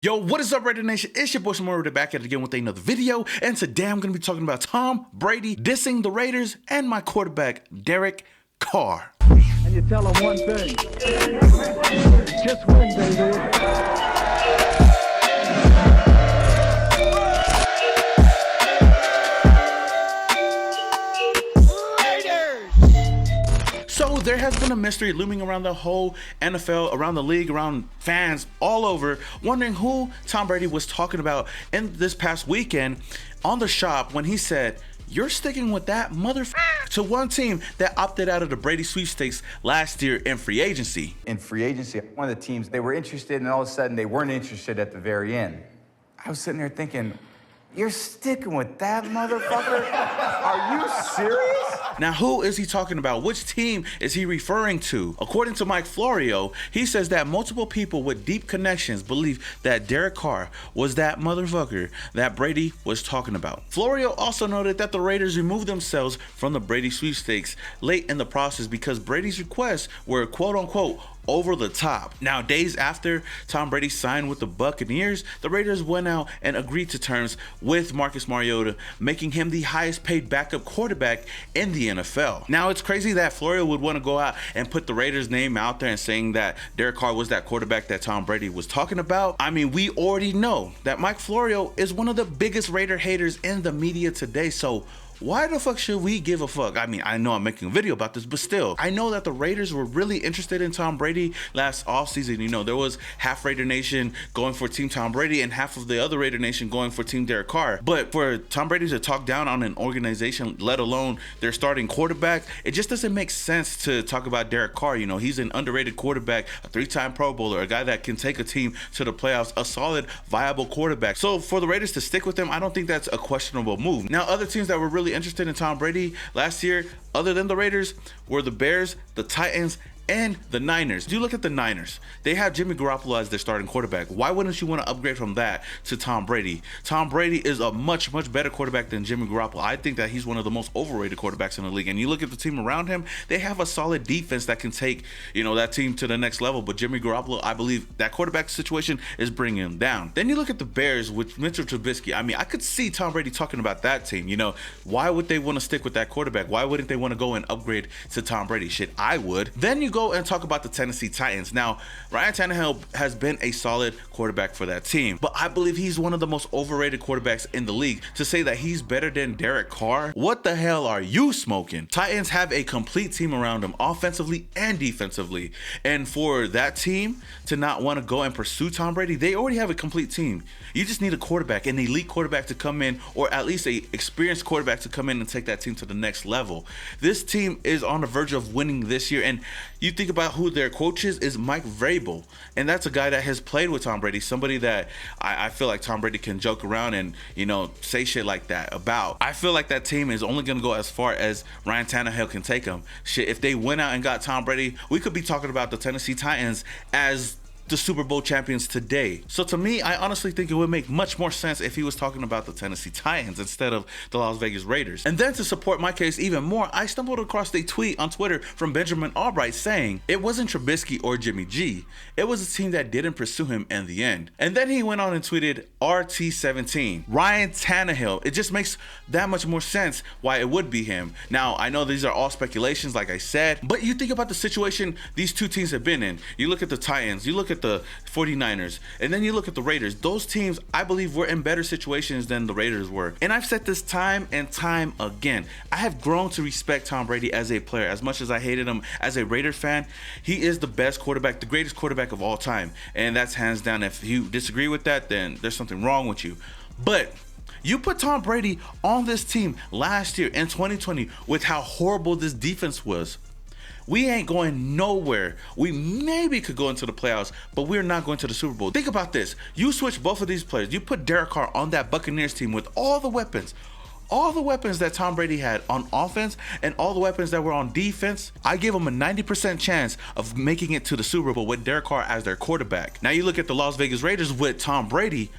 Yo, what is up, Raider Nation? It's your boy Motherf back at it again with another video, and today I'm going to be talking about Tom Brady dissing the Raiders and my quarterback, Derek Carr. And you tell them one thing, just win, baby. So there has been a mystery looming around the whole NFL, around the league, around fans all over, wondering who Tom Brady was talking about in this past weekend on the shop when he said, "You're sticking with that Motherf" to one team that opted out of the Brady sweepstakes last year in free agency. In free agency, one of the teams, they were interested, and all of a sudden they weren't interested at the very end. I was sitting there thinking, you're sticking with that motherfucker? Are you serious? Now, who is he talking about? Which team is he referring to? According to Mike Florio, he says that multiple people with deep connections believe that Derek Carr was that motherfucker that Brady was talking about. Florio also noted that the Raiders removed themselves from the Brady sweepstakes late in the process because Brady's requests were quote-unquote over the top. Now, days after Tom Brady signed with the Buccaneers, the Raiders went out and agreed to terms with Marcus Mariota, making him the highest paid backup quarterback in the NFL. Now, it's crazy that Florio would want to go out and put the Raiders name out there and saying that Derek Carr was that quarterback that Tom Brady was talking about. I mean, we already know that Mike Florio is one of the biggest Raider haters in the media today, so why the fuck should we give a fuck? I mean, I know I'm making a video about this, but still, I know that the Raiders were really interested in Tom Brady last offseason. You know, there was half Raider Nation going for Team Tom Brady and half of the other Raider Nation going for Team Derek Carr. But for Tom Brady to talk down on an organization, let alone their starting quarterback, it just doesn't make sense to talk about Derek Carr. You know, he's an underrated quarterback, a three-time Pro Bowler, a guy that can take a team to the playoffs, a solid, viable quarterback. So for the Raiders to stick with him, I don't think that's a questionable move. Now, other teams that were really interested in Tom Brady last year, other than the Raiders, were the Bears, the Titans, and the Niners. Do you look at the Niners? They have Jimmy Garoppolo as their starting quarterback. Why wouldn't you want to upgrade from that to Tom Brady? Tom Brady is a much better quarterback than Jimmy Garoppolo. I think that he's one of the most overrated quarterbacks in the league. And you look at the team around him, they have a solid defense that can take, you know, that team to the next level. But Jimmy Garoppolo, I believe that quarterback situation is bringing him down. Then you look at the Bears with Mitchell Trubisky. I mean, I could see Tom Brady talking about that team. You know, why would they want to stick with that quarterback? Why wouldn't they want to go and upgrade to Tom Brady? Shit, I would. Then you go and talk about the Tennessee Titans. Now, Ryan Tannehill has been a solid quarterback for that team, but I believe he's one of the most overrated quarterbacks in the league. To say that he's better than Derek Carr, what the hell are you smoking? Titans have a complete team around them, offensively and defensively. And for that team to not want to go and pursue Tom Brady, they already have a complete team. You just need a quarterback, an elite quarterback to come in, or at least a experienced quarterback to come in and take that team to the next level. This team is on the verge of winning this year, and you think about who their coach is Mike Vrabel, and that's a guy that has played with Tom Brady, somebody that I feel like Tom Brady can joke around and, you know, say shit like that about. I feel like that team is only going to go as far as Ryan Tannehill can take them. Shit, if they went out and got Tom Brady, we could be talking about the Tennessee Titans as the Super Bowl champions today. So to me, I honestly think it would make much more sense if he was talking about the Tennessee Titans instead of the Las Vegas Raiders. And then to support my case even more, I stumbled across a tweet on Twitter from Benjamin Albright saying it wasn't Trubisky or Jimmy G. It was a team that didn't pursue him in the end. And then he went on and tweeted RT17, Ryan Tannehill. It just makes that much more sense why it would be him. Now, I know these are all speculations, like I said, but you think about the situation these two teams have been in. You look at the Titans, you look at the 49ers, and then you look at the Raiders. Those teams, I believe, were in better situations than the Raiders were. And I've said this time and time again. I have grown to respect Tom Brady as a player. As much as I hated him as a Raider fan, he is the best quarterback, the greatest quarterback of all time. And that's hands down. If you disagree with that, then there's something wrong with you. But you put Tom Brady on this team last year in 2020 with how horrible this defense was. We ain't going nowhere. We maybe could go into the playoffs, but we're not going to the Super Bowl. Think about this. You switch both of these players. You put Derek Carr on that Buccaneers team with all the weapons that Tom Brady had on offense and all the weapons that were on defense. I give him a 90% chance of making it to the Super Bowl with Derek Carr as their quarterback. Now you look at the Las Vegas Raiders with Tom Brady.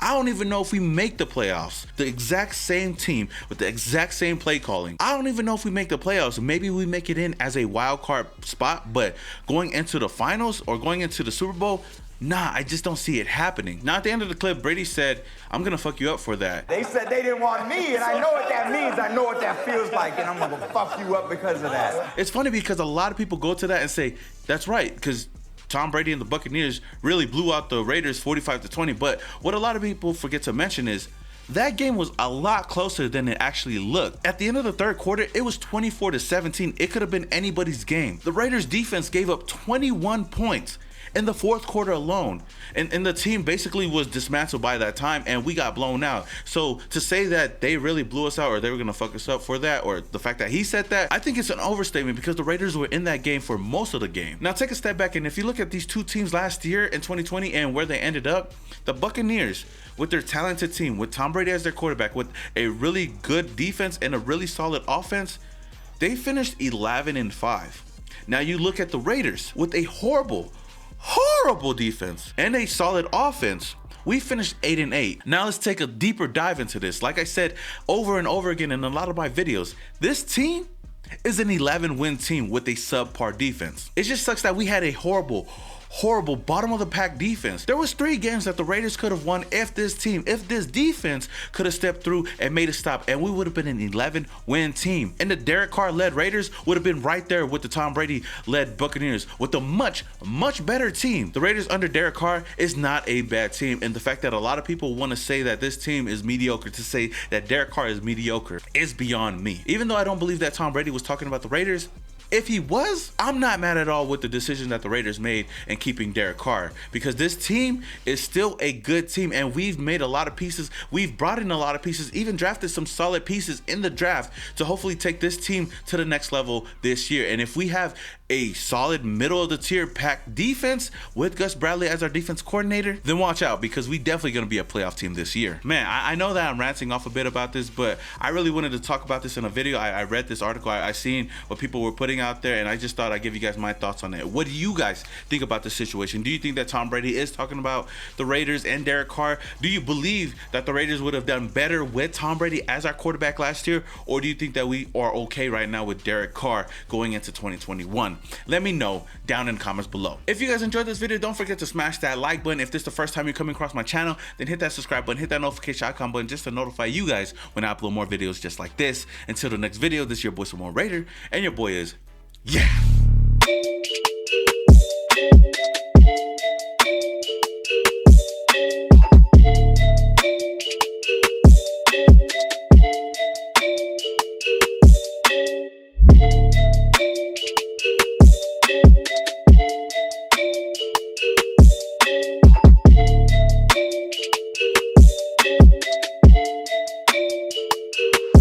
I don't even know if we make the playoffs. The exact same team with the exact same play calling. I don't even know if we make the playoffs. Maybe we make it in as a wild card spot, but going into the finals or going into the Super Bowl, nah, I just don't see it happening. Now at the end of the clip, Brady said, I'm gonna fuck you up for that. They said they didn't want me, and I know what that means. I know what that feels like, and I'm gonna fuck you up because of that. It's funny because a lot of people go to that and say, that's right, because Tom Brady and the Buccaneers really blew out the Raiders 45-20. But what a lot of people forget to mention is that game was a lot closer than it actually looked. At the end of the third quarter, it was 24-17. It could have been anybody's game. The Raiders defense gave up 21 points in the fourth quarter alone. And the team basically was dismantled by that time, and we got blown out. So to say that they really blew us out or they were gonna fuck us up for that, or the fact that he said that, I think it's an overstatement because the Raiders were in that game for most of the game. Now take a step back, and if you look at these two teams last year in 2020 and where they ended up, the Buccaneers, with their talented team, with Tom Brady as their quarterback, with a really good defense and a really solid offense, they finished 11-5. Now you look at the Raiders with a horrible defense and a solid offense. We finished 8-8. Now let's take a deeper dive into this. Like I said over and over again in a lot of my videos, this team is an 11-win team with a subpar defense. It just sucks that we had a horrible bottom of the pack defense. There was 3 games that the Raiders could have won if this defense could have stepped through and made a stop, and we would have been an 11-win team. And the Derek Carr led Raiders would have been right there with the Tom Brady led Buccaneers with a much better team. The Raiders under Derek Carr is not a bad team, and the fact that a lot of people want to say that this team is mediocre, to say that Derek Carr is mediocre, is beyond me. Even though I don't believe that Tom Brady was talking about the Raiders, if he was, I'm not mad at all with the decision that the Raiders made in keeping Derek Carr, because this team is still a good team, and we've made a lot of pieces. We've brought in a lot of pieces, even drafted some solid pieces in the draft to hopefully take this team to the next level this year. And if we have a solid middle of the tier pack defense with Gus Bradley as our defense coordinator, then watch out, because we definitely going to be a playoff team this year. Man, I know that I'm ranting off a bit about this, but I really wanted to talk about this in a video. I read this article, I seen what people were putting out there, and I just thought I'd give you guys my thoughts on it. What do you guys think about this situation? Do you think that Tom Brady is talking about the Raiders and Derek Carr? Do you believe that the Raiders would have done better with Tom Brady as our quarterback last year? Or do you think that we are okay right now with Derek Carr going into 2021? Let me know down in the comments below. If you guys enjoyed this video, don't forget to smash that like button. If this is the first time you're coming across my channel, then hit that subscribe button, hit that notification icon button just to notify you guys when I upload more videos just like this. Until the next video, this is your boy Some More Raider, and your boy is, yeah.